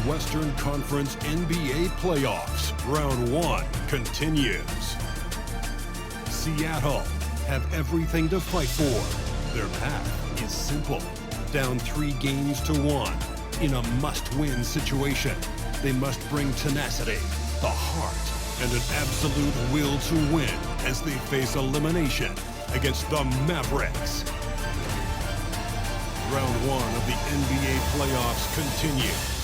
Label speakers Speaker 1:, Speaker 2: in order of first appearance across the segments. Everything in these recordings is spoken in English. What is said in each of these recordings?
Speaker 1: Western Conference NBA playoffs. Round 1 continues. Seattle have everything to fight for. Their path is simple. Down 3 games to 1 in a must-win situation. They must bring tenacity, the heart, and an absolute will to win as they face elimination against the Mavericks. Round 1 of the NBA playoffs continues.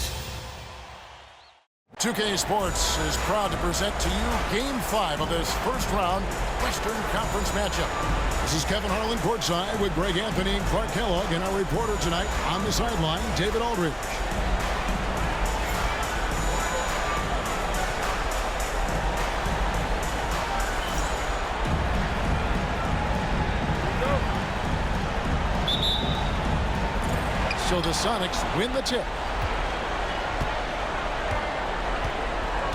Speaker 2: 2K Sports is proud to present to you Game 5 of this first-round Western Conference matchup. This is Kevin Harlan courtside with Greg Anthony and Clark Kellogg, and our reporter tonight on the sideline, David Aldridge. So the Sonics win the tip.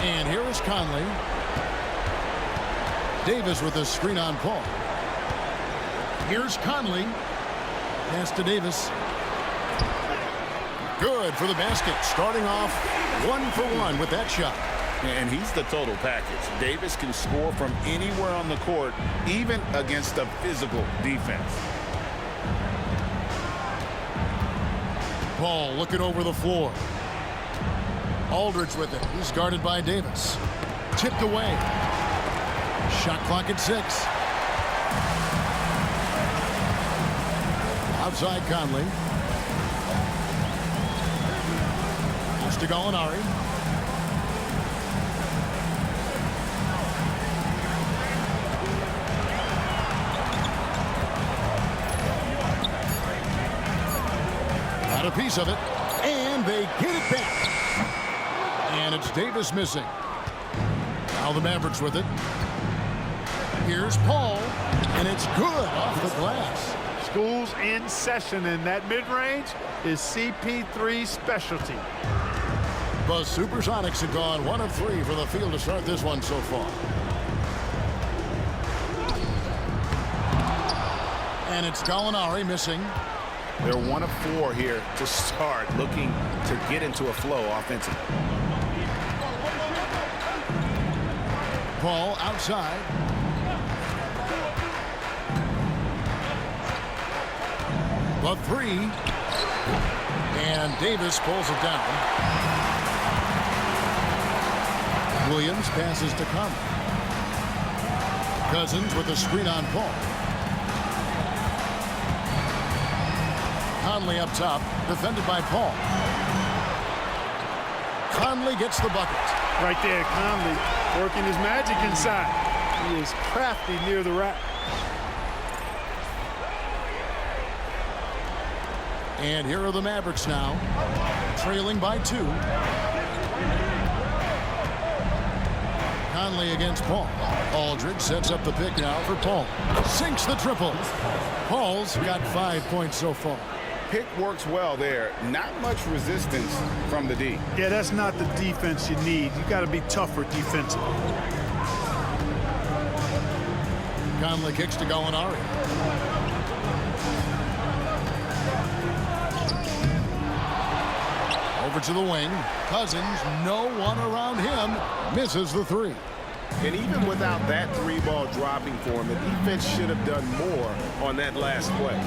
Speaker 2: And here is Conley. Davis with a screen on Paul. Here's Conley. Pass to Davis. Good for the basket. Starting off 1 for 1 with that shot.
Speaker 3: And he's the total package. Davis can score from anywhere on the court, even against a physical defense.
Speaker 2: Paul looking over the floor. Aldridge with it. He's guarded by Davis. Tipped away. Shot clock at 6. Outside Conley. Pass to Gallinari. Got a piece of it, and they get it back. And it's Davis missing. Now the Mavericks with it. Here's Paul, and it's good off the glass.
Speaker 4: School's in session, and that mid-range is CP3's specialty.
Speaker 2: The Supersonics have gone 1 of 3 for the field to start this one so far. And it's Gallinari missing.
Speaker 3: They're 1 of 4 here to start, looking to get into a flow offensively.
Speaker 2: Paul outside. The 3. And Davis pulls it down. Williams passes to Conley. Cousins with a screen on Paul. Conley up top, defended by Paul. Conley gets the bucket.
Speaker 4: Right there, Conley working his magic inside. He is crafty near the rack.
Speaker 2: And here are the Mavericks now, trailing by 2. Conley against Paul. Aldridge sets up the pick now for Paul. Sinks the triple. Paul's got 5 points so far.
Speaker 3: Pick works well there. Not much resistance from the D.
Speaker 4: Yeah, that's not the defense you need. You got to be tougher defensively.
Speaker 2: Conley kicks to Gallinari. Over to the wing. Cousins, no one around him. Misses the 3.
Speaker 3: And even without that 3-ball dropping for him, the defense should have done more on that last play.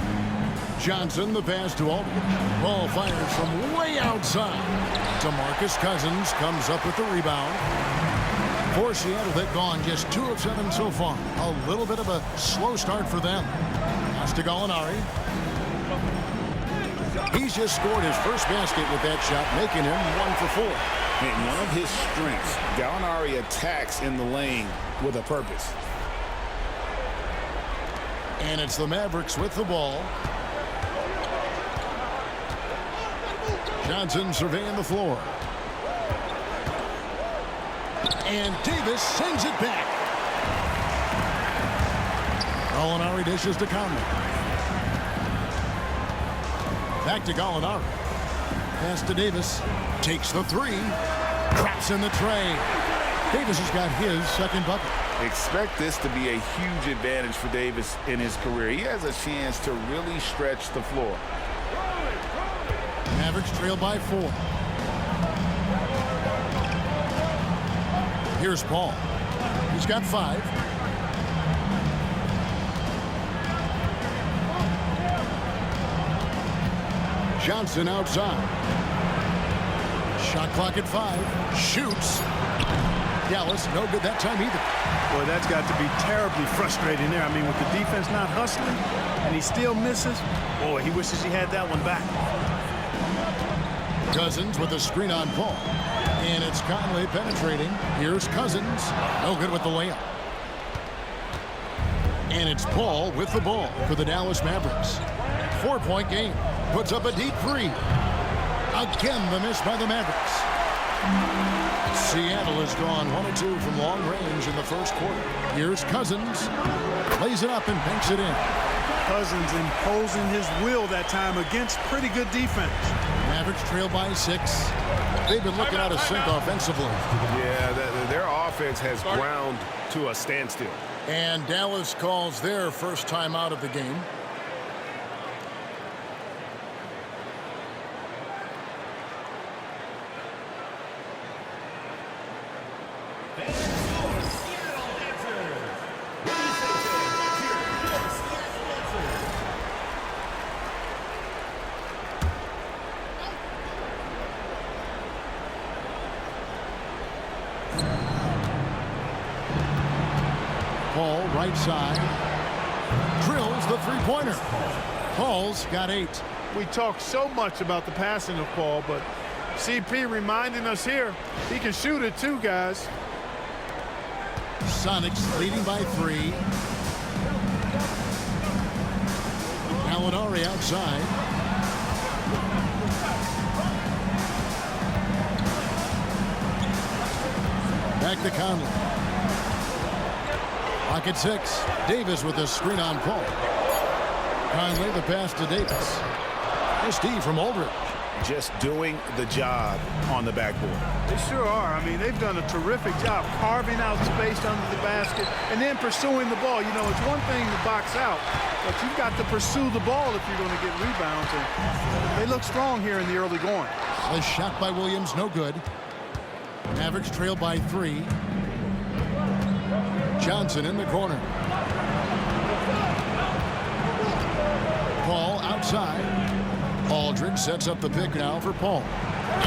Speaker 2: Johnson, the pass to Aldridge. Ball fires from way outside. DeMarcus Cousins comes up with the rebound. For Seattle, they've gone just 2 of 7 so far. A little bit of a slow start for them. Pass to Gallinari. He's just scored his first basket with that shot, making him 1 for 4.
Speaker 3: And one of his strengths, Gallinari attacks in the lane with a purpose.
Speaker 2: And it's the Mavericks with the ball. Johnson surveying the floor. And Davis sends it back. Gallinari dishes to Conley. Back to Gallinari. Pass to Davis. Takes the 3. Traps in the tray. Davis has got his second bucket.
Speaker 3: Expect this to be a huge advantage for Davis in his career. He has a chance to really stretch the floor.
Speaker 2: Mavericks trail by 4. Here's Paul. He's got 5. Johnson outside. Shot clock at 5. Shoots. Dallas, no good that time either.
Speaker 4: Boy, that's got to be terribly frustrating there. I mean, with the defense not hustling and he still misses, boy, he wishes he had that one back.
Speaker 2: Cousins with a screen on Paul. And it's Conley penetrating. Here's Cousins. No good with the layup. And it's Paul with the ball for the Dallas Mavericks. 4-point game. Puts up a deep 3. Again, the miss by the Mavericks. Seattle has gone 1 of 2 from long range in the first quarter. Here's Cousins. Lays it up and banks it in.
Speaker 4: Cousins imposing his will that time against pretty good defense.
Speaker 2: Mavericks trail by 6. They've been looking out of sync offensively.
Speaker 5: Yeah, their offense has ground to a standstill.
Speaker 2: And Dallas calls their first time out of the game. Paul, right side, drills the three-pointer. Paul's got 8.
Speaker 4: We talk so much about the passing of Paul, but CP reminding us here, he can shoot it too, guys.
Speaker 2: Sonics leading by 3. Gallinari outside. Back to Conley. Pocket 6. Davis with a screen on Paul. Conley the pass to Davis. Here's D from Aldridge.
Speaker 3: Just doing the job on the backboard.
Speaker 4: They sure are. I mean, they've done a terrific job carving out space under the basket and then pursuing the ball. You know, it's one thing to box out, but you've got to pursue the ball if you're going to get rebounds. And they look strong here in the early going.
Speaker 2: A shot by Williams, no good. Mavericks trail by 3. Johnson in the corner. Paul outside. Aldridge sets up the pick now for Paul.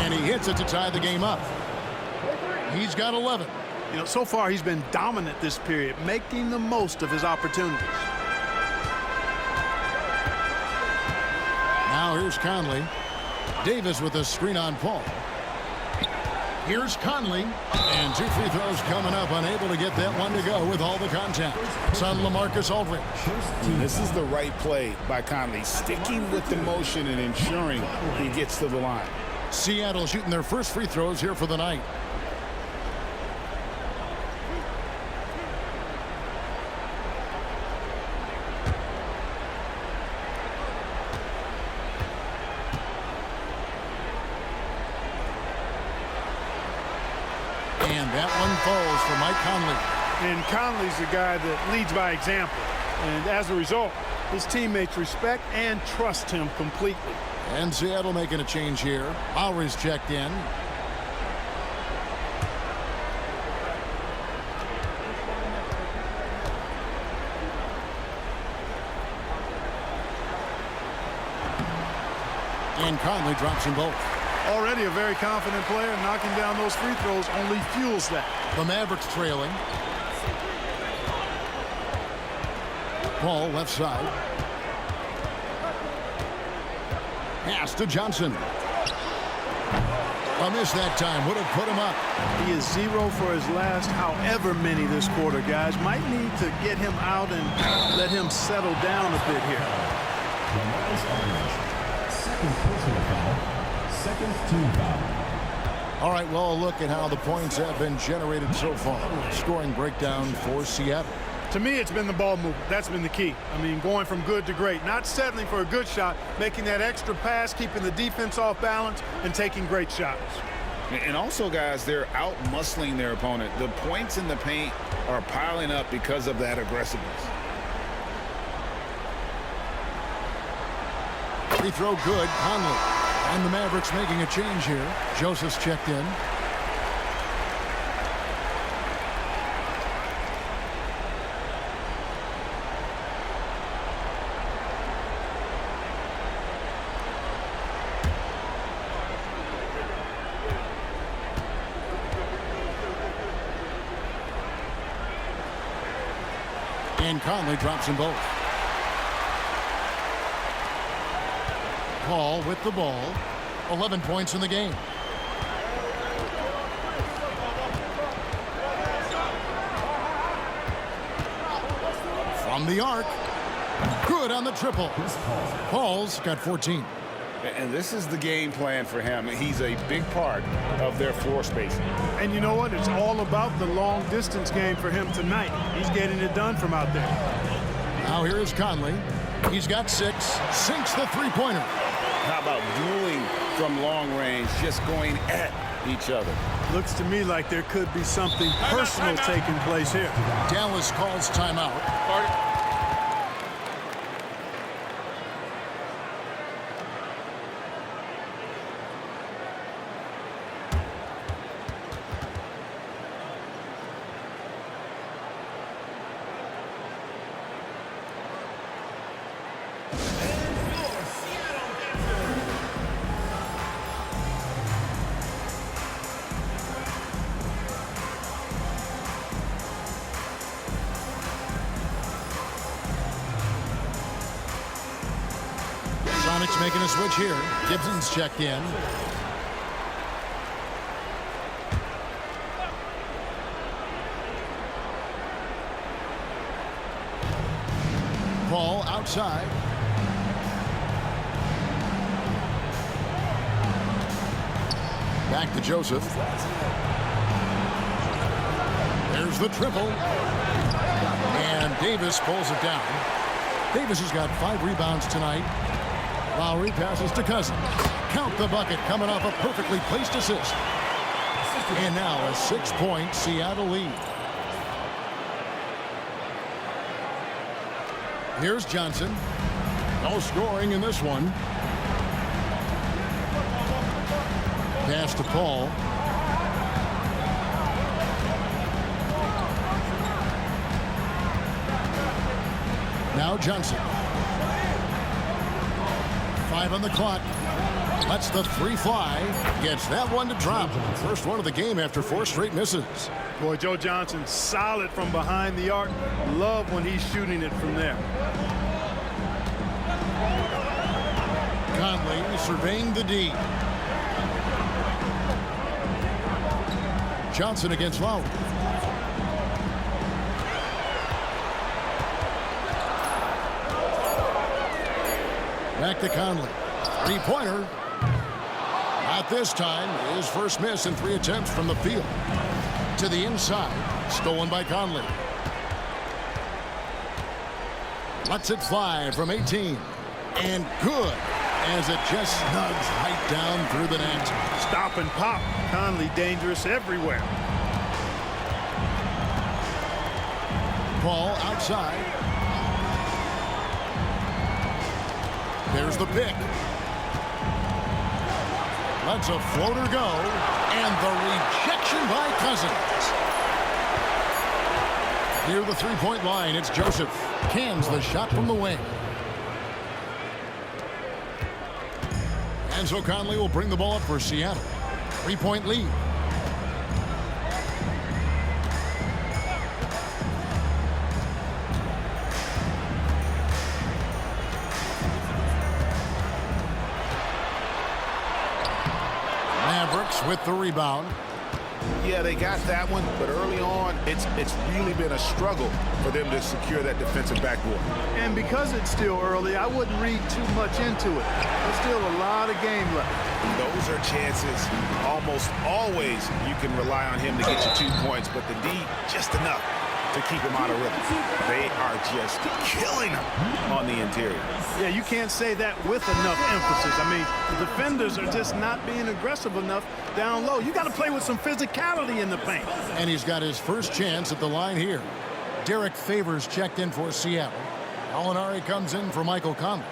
Speaker 2: And he hits it to tie the game up. He's got 11.
Speaker 4: You know, so far he's been dominant this period, making the most of his opportunities.
Speaker 2: Now here's Conley. Davis with a screen on Paul. Here's Conley. And 2 free throws coming up. Unable to get that one to go with all the contact. It's on LaMarcus Aldridge.
Speaker 3: This is the right play by Conley, sticking with the motion and ensuring he gets to the line.
Speaker 2: Seattle shooting their first free throws here for the night. And that one falls for Mike Conley.
Speaker 4: And Conley's a guy that leads by example. And as a result, his teammates respect and trust him completely.
Speaker 2: And Seattle making a change here. Lowry's checked in. And Conley drops them both.
Speaker 4: Already a very confident player. Knocking down those free throws only fuels that.
Speaker 2: The Mavericks trailing. Paul left side. Pass to Johnson. A miss that time. Would have put him up.
Speaker 4: He is 0 for his last however many this quarter, guys. Might need to get him out and let him settle down a bit here.
Speaker 6: Second personal foul. Second team foul.
Speaker 2: All right, well, a look at how the points have been generated so far. Scoring breakdown for Seattle.
Speaker 4: To me, it's been the ball movement. That's been the key. I mean, going from good to great. Not settling for a good shot, making that extra pass, keeping the defense off balance, and taking great shots.
Speaker 3: And also, guys, they're out-muscling their opponent. The points in the paint are piling up because of that aggressiveness.
Speaker 2: Free throw good. Conley. And the Mavericks making a change here. Joseph's checked in. And Conley drops them both. Paul with the ball. 11 points in the game. From the arc. Good on the triple. Paul's got 14.
Speaker 3: And this is the game plan for him. He's a big part of their floor spacing.
Speaker 4: And you know what? It's all about the long distance game for him tonight. He's getting it done from out there.
Speaker 2: Now here is Conley. He's got 6. Sinks the three-pointer.
Speaker 3: How about dueling from long range, just going at each other?
Speaker 4: Looks to me like there could be something personal taking place here.
Speaker 2: Dallas calls timeout. Sonics making a switch here. Gibson's checked in. Paul outside. Back to Joseph. There's the triple. And Davis pulls it down. Davis has got 5 rebounds tonight. Lowry passes to Cousins. Count the bucket coming off a perfectly placed assist. And now a 6-point Seattle lead. Here's Johnson. No scoring in this one. Pass to Paul. Now Johnson. 5 on the clock. Lets the 3 fly. Gets that one to drop. First one of the game after 4 straight misses.
Speaker 4: Boy, Joe Johnson solid from behind the arc. Love when he's shooting it from there.
Speaker 2: Conley surveying the D. Johnson against Lowry. Back to Conley. 3-pointer. Not this time. His first miss in 3 attempts from the field. To the inside. Stolen by Conley. Lets it fly from 18. And good. As it just snugs right down through the net.
Speaker 4: Stop and pop. Conley dangerous everywhere.
Speaker 2: Paul outside. There's the pick. Lets a floater go. And the rejection by Cousins. Near the 3-point line, it's Joseph. Cans the shot from the wing. And so Conley will bring the ball up for Seattle. 3-point lead. Mavericks with the rebound.
Speaker 3: Yeah, they got that one, but early on, it's really been a struggle for them to secure that defensive backboard.
Speaker 4: And because it's still early, I wouldn't read too much into it. There's still a lot of game left.
Speaker 3: Those are chances. Almost always you can rely on him to get you 2 points, but the D, just enough to keep him out of rhythm. They are just killing him on the interior.
Speaker 4: Yeah, you can't say that with enough emphasis. I mean, the defenders are just not being aggressive enough down low. You got to play with some physicality in the paint.
Speaker 2: And he's got his first chance at the line here. Derek Favors checked in for Seattle. Alinari comes in for Michael Conley.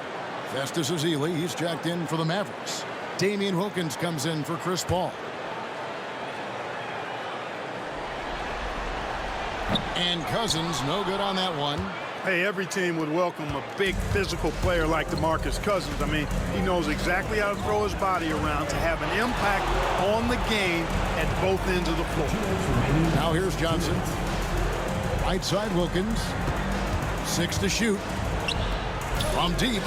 Speaker 2: Festus Ezeli, he's checked in for the Mavericks. Damian Wilkins comes in for Chris Paul. And Cousins, no good on that one.
Speaker 4: Hey, every team would welcome a big physical player like DeMarcus Cousins. I mean, he knows exactly how to throw his body around to have an impact on the game at both ends of the floor.
Speaker 2: Now here's Johnson. Right side Wilkins. 6 to shoot. From deep.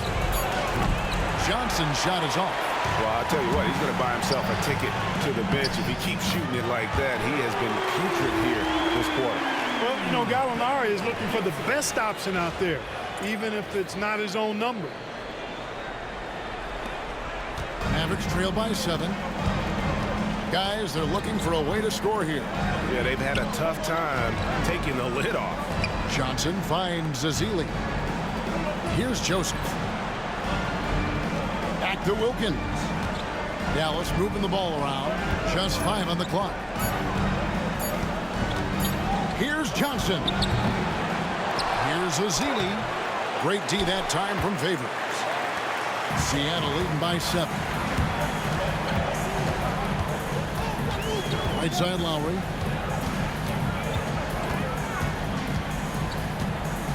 Speaker 2: Johnson's shot is off.
Speaker 3: Well, I'll tell you what, he's going to buy himself a ticket to the bench. If he keeps shooting it like that, he has been putrid here this quarter.
Speaker 4: Well, you know, Gallinari is looking for the best option out there, even if it's not his own number.
Speaker 2: Mavericks trail by 7. Guys, they're looking for a way to score here.
Speaker 3: Yeah, they've had a tough time taking the lid off.
Speaker 2: Johnson finds Zazili. Here's Joseph. Back to Wilkins. Dallas moving the ball around. Just 5 on the clock. Here's Johnson. Here's Zazili. Great D that time from Favors. Seattle leading by 7. Right side Lowry.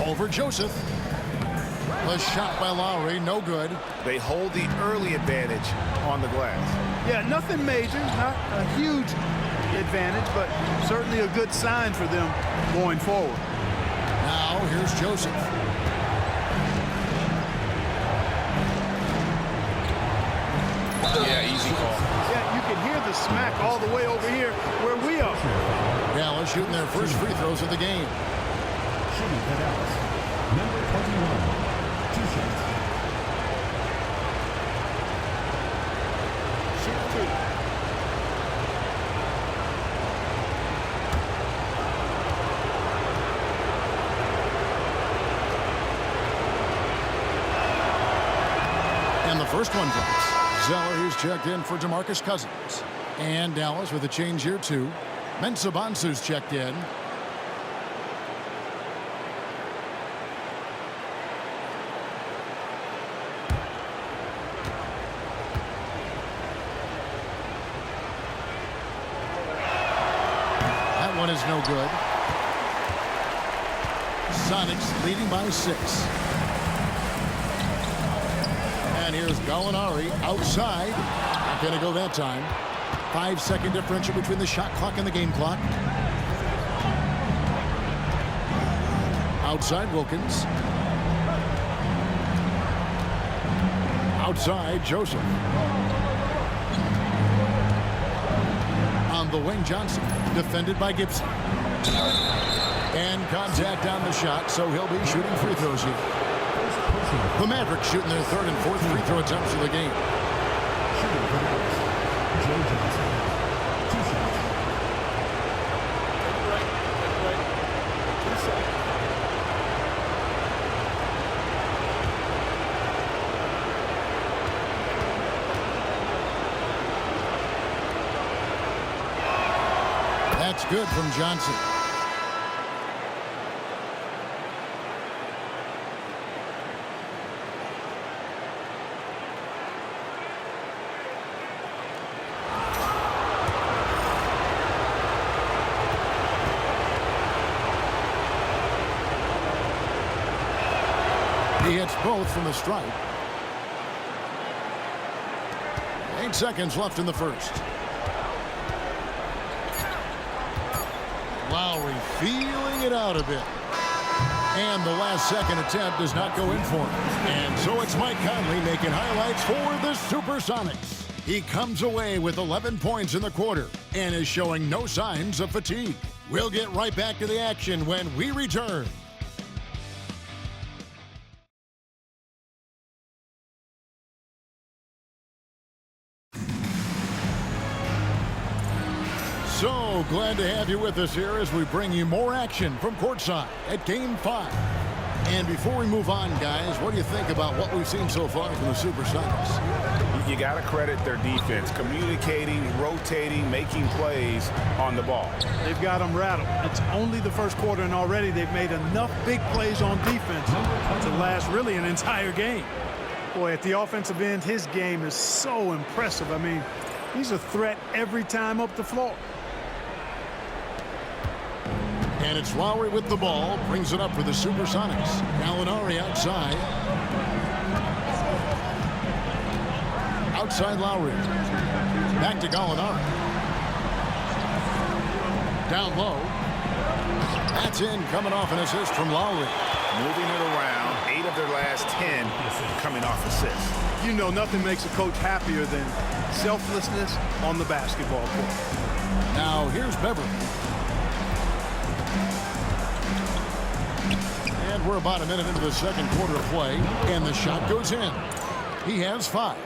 Speaker 2: Over Joseph. A shot by Lowry, no good.
Speaker 3: They hold the early advantage on the glass.
Speaker 4: Yeah, nothing major, not a huge advantage, but certainly a good sign for them going forward.
Speaker 2: Now here's Joseph.
Speaker 3: Yeah, easy call.
Speaker 4: Yeah, you can hear the smack all the way over here where we are.
Speaker 2: Dallas shooting their first free throws of the game.
Speaker 6: Shooting for Dallas. Number 21. 2 shots.
Speaker 4: Shoot 2.
Speaker 2: And the first one drops. Zeller, who's checked in for DeMarcus Cousins. And Dallas with a change here, too. Mensah Bonsu's checked in. That one is no good. Sonics leading by 6. And here's Gallinari outside. Not going to go that time. 5-second differential between the shot clock and the game clock. Outside Wilkins. Outside Joseph. On the wing Johnson. Defended by Gibson. And contact on the shot, so he'll be shooting free throws here. The Mavericks shooting their 3rd and 4th free throw attempts of the game.
Speaker 6: Shooting for Dallas. Joe Johnson. 2 shots.
Speaker 2: That's good from Johnson. He hits both from the stripe. 8 seconds left in the first. Lowry feeling it out a bit. And the last second attempt does not go in for him. And so it's Mike Conley making highlights for the Supersonics. He comes away with 11 points in the quarter and is showing no signs of fatigue. We'll get right back to the action when we return. So glad to have you with us here as we bring you more action from courtside at Game 5. And before we move on, guys, what do you think about what we've seen so far from the Supersonics?
Speaker 3: You got to credit their defense, communicating, rotating, making plays on the ball.
Speaker 4: They've got them rattled. It's only the first quarter, and already they've made enough big plays on defense to last really an entire game. Boy, at the offensive end, his game is so impressive. I mean, he's a threat every time up the floor.
Speaker 2: And it's Lowry with the ball, brings it up for the Supersonics. Gallinari outside. Outside Lowry. Back to Gallinari. Down low. That's in, coming off an assist from Lowry.
Speaker 3: moving it around. 8 of their last 10 coming off assists.
Speaker 4: You know, nothing makes a coach happier than selflessness on the basketball court.
Speaker 2: Now here's Beverly. And we're about a minute into the second quarter of play, and the shot goes in. He has 5.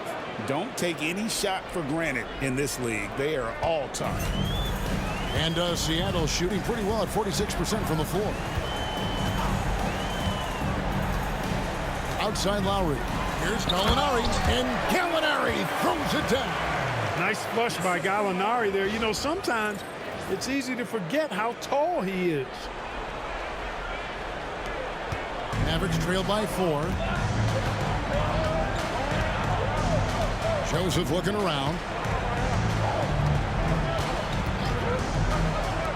Speaker 3: Don't take any shot for granted in this league. They are all tough.
Speaker 2: And Seattle shooting pretty well at 46% from the floor. Outside Lowry. Here's Gallinari, and Gallinari throws it down.
Speaker 4: Nice flush by Gallinari there. You know, sometimes it's easy to forget how tall he is.
Speaker 2: Mavericks trail by 4. Joseph looking around.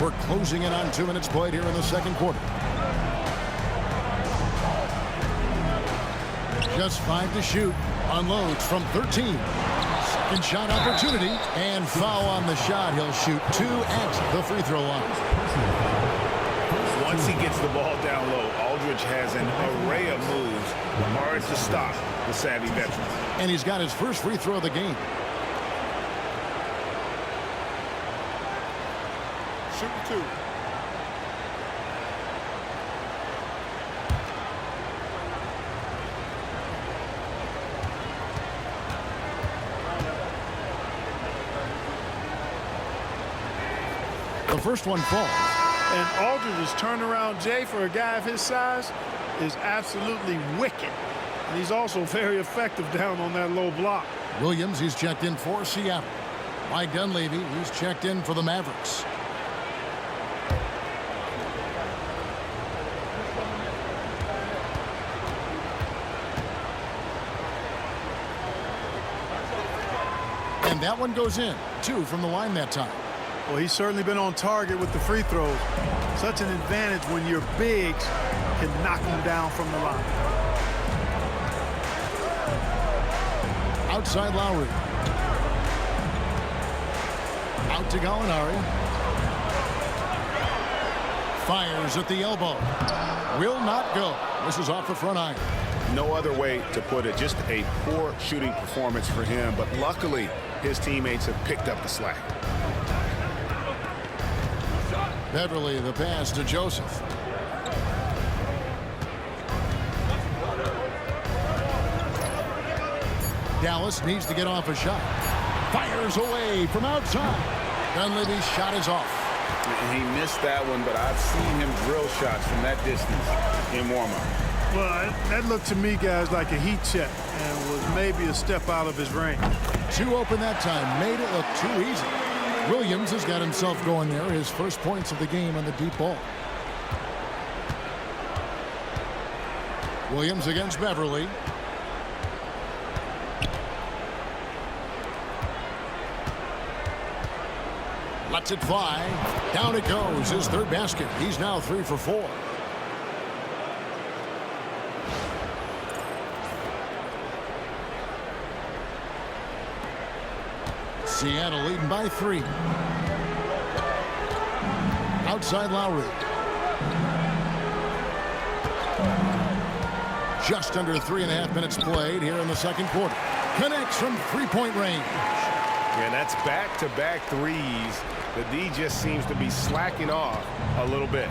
Speaker 2: We're closing in on 2 minutes played here in the second quarter. Just 5 to shoot. Unloads from 13. Second shot opportunity. And foul on the shot. He'll shoot 2 at the free throw line.
Speaker 3: Once he gets the ball down low, Aldridge has an array of moves. Hard to stop the savvy veteran.
Speaker 2: And he's got his first free throw of the game.
Speaker 3: Shooting 2.
Speaker 2: The first one falls.
Speaker 4: And Aldridge's turnaround, Jay, for a guy of his size, is absolutely wicked. And he's also very effective down on that low block.
Speaker 2: Williams, he's checked in for Seattle. Mike Dunleavy, he's checked in for the Mavericks. And that one goes in. 2 from the line that time.
Speaker 4: Well, he's certainly been on target with the free throws. Such an advantage when your bigs can knock them down from the line.
Speaker 2: Outside Lowry. Out to Gallinari. Fires at the elbow. Will not go. This is off the front iron.
Speaker 3: No other way to put it. Just a poor shooting performance for him. But luckily, his teammates have picked up the slack.
Speaker 2: Beverly, the pass to Joseph. Dallas needs to get off a shot. Fires away from outside. Dunleavy's shot is off.
Speaker 3: He missed that one, but I've seen him drill shots from that distance in warm-up.
Speaker 4: Well, that looked to me, guys, like a heat check and was maybe a step out of his range.
Speaker 2: 2 open that time. Made it look too easy. Williams has got himself going there. His first points of the game on the deep ball. Williams against Beverly. Lets it fly. Down it goes. His 3rd basket. He's now 3 for 4. Seattle leading by 3. Outside Lowry. Just under 3.5 minutes played here in the second quarter. Connects from 3-point range.
Speaker 3: And that's back-to-back threes. The D just seems to be slacking off a little bit.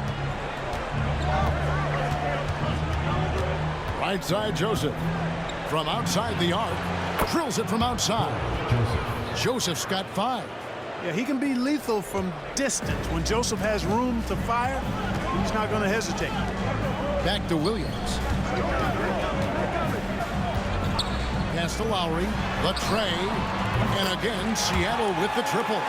Speaker 2: Right side Joseph. From outside the arc. Drills it from outside. Joseph's got 5.
Speaker 4: Yeah, he can be lethal from distance. When Joseph has room to fire, he's not going to hesitate.
Speaker 2: Back to Williams. Pass to Lowry. The tray. And again, Seattle with the triple.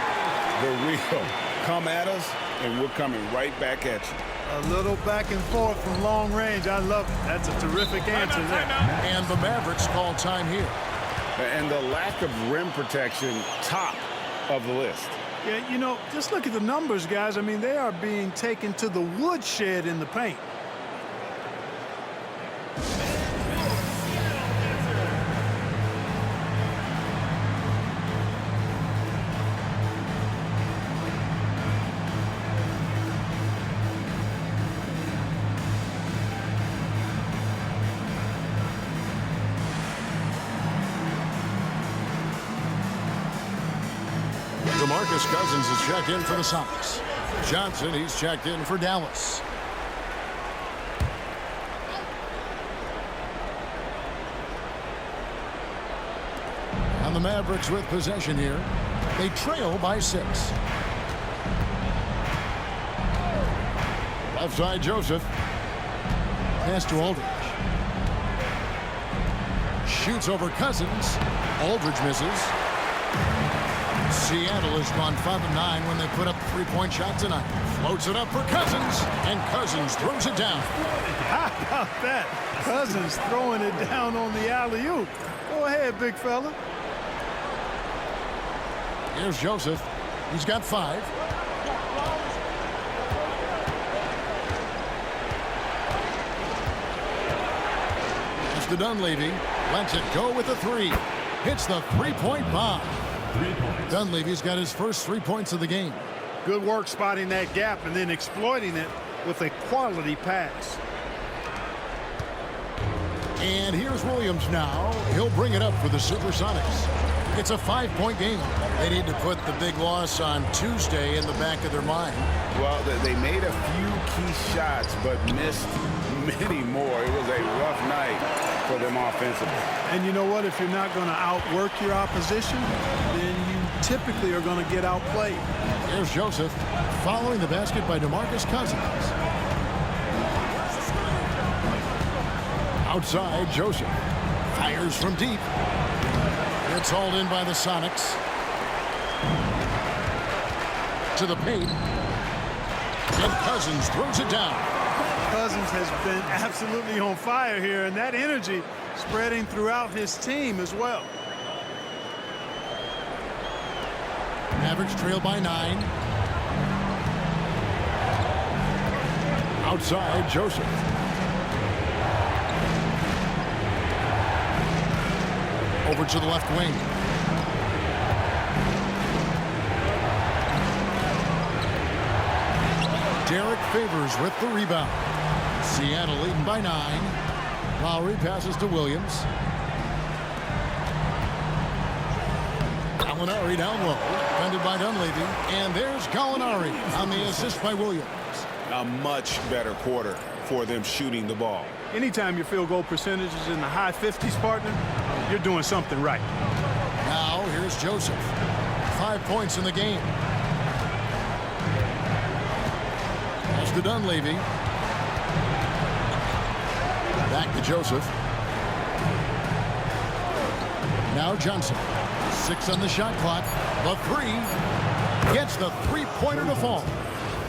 Speaker 3: The real come at us, and we're coming right back at you.
Speaker 4: A little back and forth from long range. I love it. That's a terrific answer there.
Speaker 2: And the Mavericks call time here.
Speaker 3: And the lack of rim protection, top of the list.
Speaker 4: Yeah, you know, just look at the numbers, guys. I mean, they are being taken to the woodshed in the paint.
Speaker 2: DeMarcus Cousins is checked in for the Sonics. Johnson, he's checked in for Dallas. And the Mavericks with possession here. They trail by 6. Left side, Joseph. Pass to Aldridge. Shoots over Cousins. Aldridge misses. Seattle has gone 5 of 9 when they put up a 3-point shot tonight. Floats it up for Cousins, and Cousins throws it down.
Speaker 4: How about that? Cousins throwing it down on the alley-oop. Go ahead, big fella.
Speaker 2: Here's Joseph. He's got 5. It's to Dunleavy. Lets it go with a 3. Hits the 3-point bomb.
Speaker 6: 3 points.
Speaker 2: Dunleavy's got his first 3 points of the game.
Speaker 4: Good work spotting that gap and then exploiting it with a quality pass.
Speaker 2: And here's Williams now. He'll bring it up for the Supersonics. It's a 5-point game. They need to put the big loss on Tuesday in the back of their mind.
Speaker 3: Well, they made a few key shots, but missed many more. It was a rough night for them offensively.
Speaker 4: And you know what? If you're not going to outwork your opposition, then you typically are going to get outplayed.
Speaker 2: Here's Joseph following the basket by DeMarcus Cousins. Outside, Joseph fires from deep. It's hauled in by the Sonics. To the paint. And Cousins throws it down.
Speaker 4: Cousins has been absolutely on fire here, and that energy spreading throughout his team as well.
Speaker 2: Mavericks trail by 9. Outside, Joseph. Over to the left wing. Derek Favors with the rebound. Seattle leading by 9. Lowry passes to Williams. Gallinari down low. Defended by Dunleavy. And there's Gallinari on the assist by Williams.
Speaker 3: A much better quarter for them shooting the ball.
Speaker 4: Anytime your field goal percentage is in the high 50s, partner, you're doing something right.
Speaker 2: Now here's Joseph. 5 points in the game. Pass to Dunleavy. Back to Joseph. Now Johnson. 6 on the shot clock. The 3 gets the 3-pointer to fall.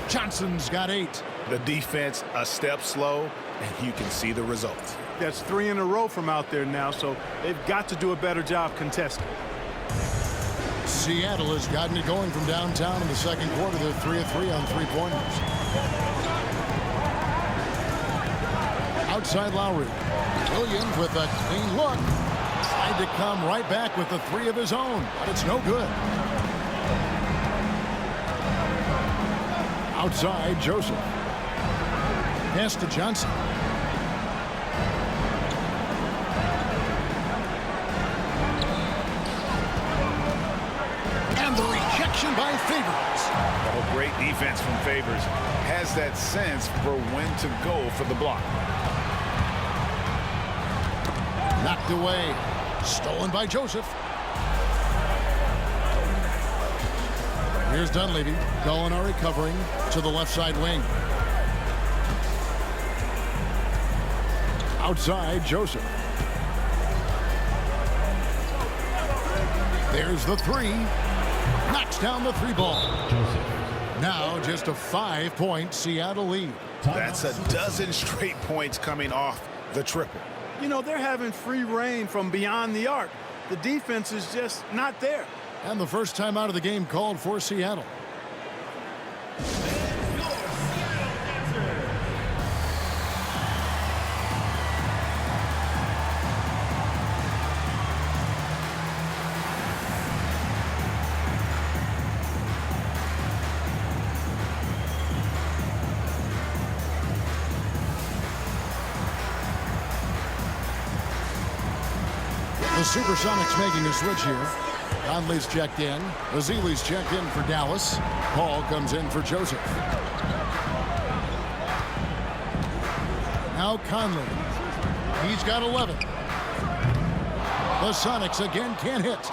Speaker 2: Johnson's got 8.
Speaker 3: The defense a step slow, and you can see the result.
Speaker 4: That's 3 in a row from out there now, so they've got to do a better job contesting.
Speaker 2: Seattle has gotten it going from downtown in the second quarter. They're 3 of 3 on 3-pointers. Outside Lowry. Williams with a clean look. Tried to come right back with the 3 of his own, but it's no good. Outside, Joseph. Pass to Johnson. And the rejection by Favors.
Speaker 3: Oh, great defense from Favors. Has that sense for when to go for the block.
Speaker 2: Knocked away. Stolen by Joseph. Here's Dunleavy. Gallinari covering to the left side wing. Outside, Joseph. There's the 3. Knocks down the 3 ball.
Speaker 6: Joseph.
Speaker 2: Now just a 5-point Seattle lead.
Speaker 3: That's a dozen straight points coming off the triple.
Speaker 4: You know, they're having free reign from beyond the arc. The defense is just not there.
Speaker 2: And the first time out of the game called for Seattle. The Supersonics making a switch here. Conley's checked in. Ezeli's checked in for Dallas. Paul comes in for Joseph. Now Conley. He's got 11. The Sonics again can't hit.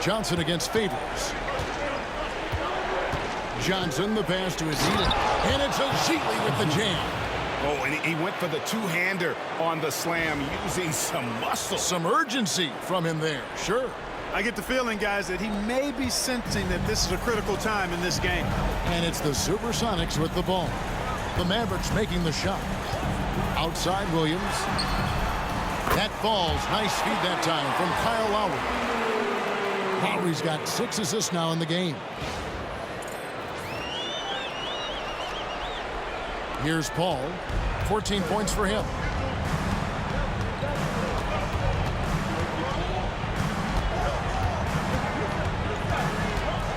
Speaker 2: Johnson against Favors. Johnson, the pass to Ezeli. And it's Ezeli with the jam.
Speaker 3: Oh, and he went for the two-hander on the slam using some muscle.
Speaker 2: Some urgency from him there, sure.
Speaker 4: I get the feeling, guys, that he may be sensing that this is a critical time in this game.
Speaker 2: And it's the Supersonics with the ball. The Mavericks making the shot. Outside Williams. That falls. Nice feed that time from Kyle Lowry. Lowry's got 6 assists now in the game. Here's Paul. 14 points for him.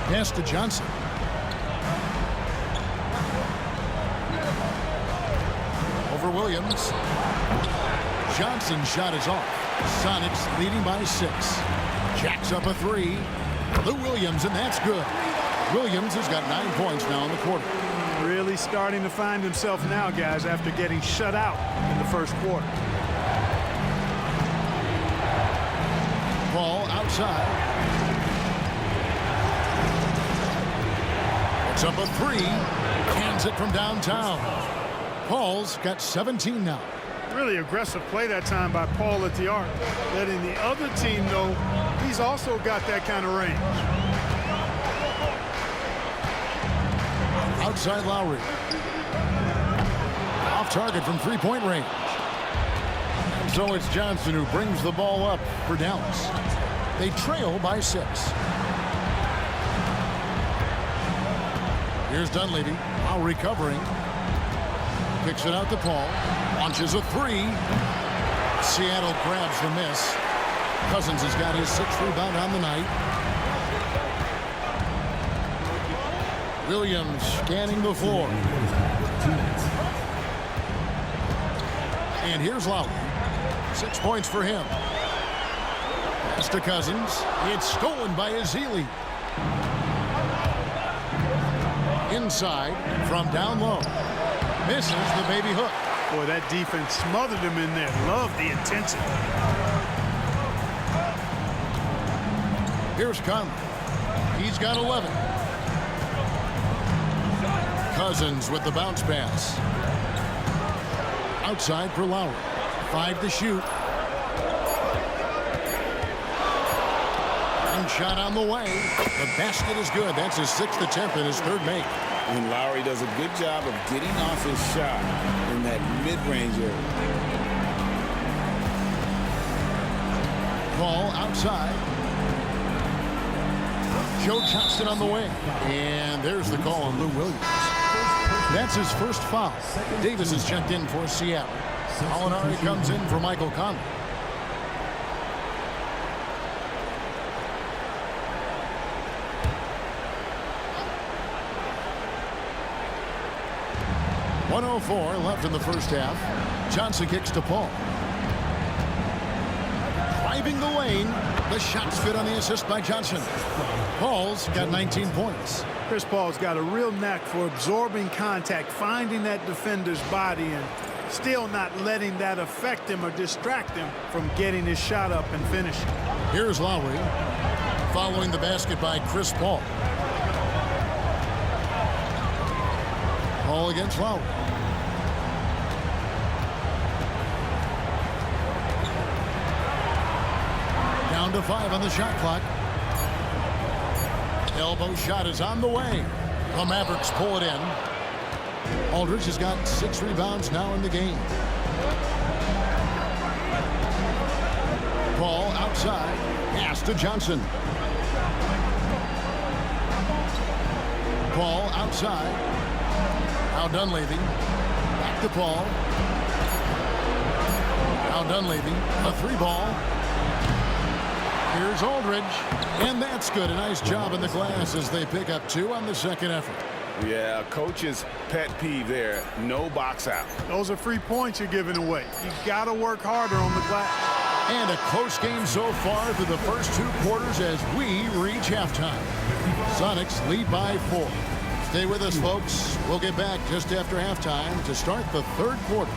Speaker 2: Pass to Johnson. Over Williams. Johnson's shot is off. Sonics leading by 6. Jacks up a 3. Lou Williams, and that's good. Williams has got 9 points now in the quarter.
Speaker 4: Really starting to find himself now, guys, after getting shut out in the first quarter.
Speaker 2: Paul outside. It's up a 3. Hands it from downtown. Paul's got 17 now.
Speaker 4: Really aggressive play that time by Paul at the arc, letting the other team know he's also got that kind of range.
Speaker 2: Outside Lowry. Off target from three-point range. And so it's Johnson who brings the ball up for Dallas. They trail by 6. Here's Dunleavy. Lowry covering. Kicks it out to Paul. Launches a 3. Seattle grabs the miss. Cousins has got his 6th rebound on the night. Williams scanning the floor. And here's Lowry. 6 points for him. Pass to Cousins. It's stolen by Ezeli. Inside from down low. Misses the baby hook.
Speaker 4: Boy, that defense smothered him in there. Love the intensity.
Speaker 2: Here's Conley. He's got 11. Cousins with the bounce pass. Outside for Lowry. 5 to shoot. One shot on the way. The basket is good. That's his 6th attempt and his 3rd make.
Speaker 3: And Lowry does a good job of getting off his shot in that mid-range area.
Speaker 2: Ball outside. Joe Johnston on the wing. And there's the call on Lou Williams. That's his first foul. Davis is checked in for Seattle. Molinari comes in for Michael Conley. .104 left in the first half. Johnson kicks to Paul. Driving the lane. The shot's good on the assist by Johnson. Paul's got 19 points.
Speaker 4: Chris Paul's got a real knack for absorbing contact, finding that defender's body, and still not letting that affect him or distract him from getting his shot up and finishing.
Speaker 2: Here's Lowry. Following the basket by Chris Paul. Paul against Lowry. Down to 5 on the shot clock. Elbow shot is on the way. The Mavericks pull it in. Aldridge has got 6 rebounds now in the game. Paul outside. Pass to Johnson. Paul outside. Now Dunleavy. Back to Paul. Now Dunleavy. A 3-ball. Here's Aldridge. And that's good. A nice job in the glass as they pick up 2 on the second effort.
Speaker 3: Yeah, coach's pet peeve there. No box out.
Speaker 4: Those are free points you're giving away. You got to work harder on the glass.
Speaker 2: And a close game so far through the first 2 quarters as we reach halftime. Sonics lead by 4. Stay with us, folks. We'll get back just after halftime to start the 3rd quarter.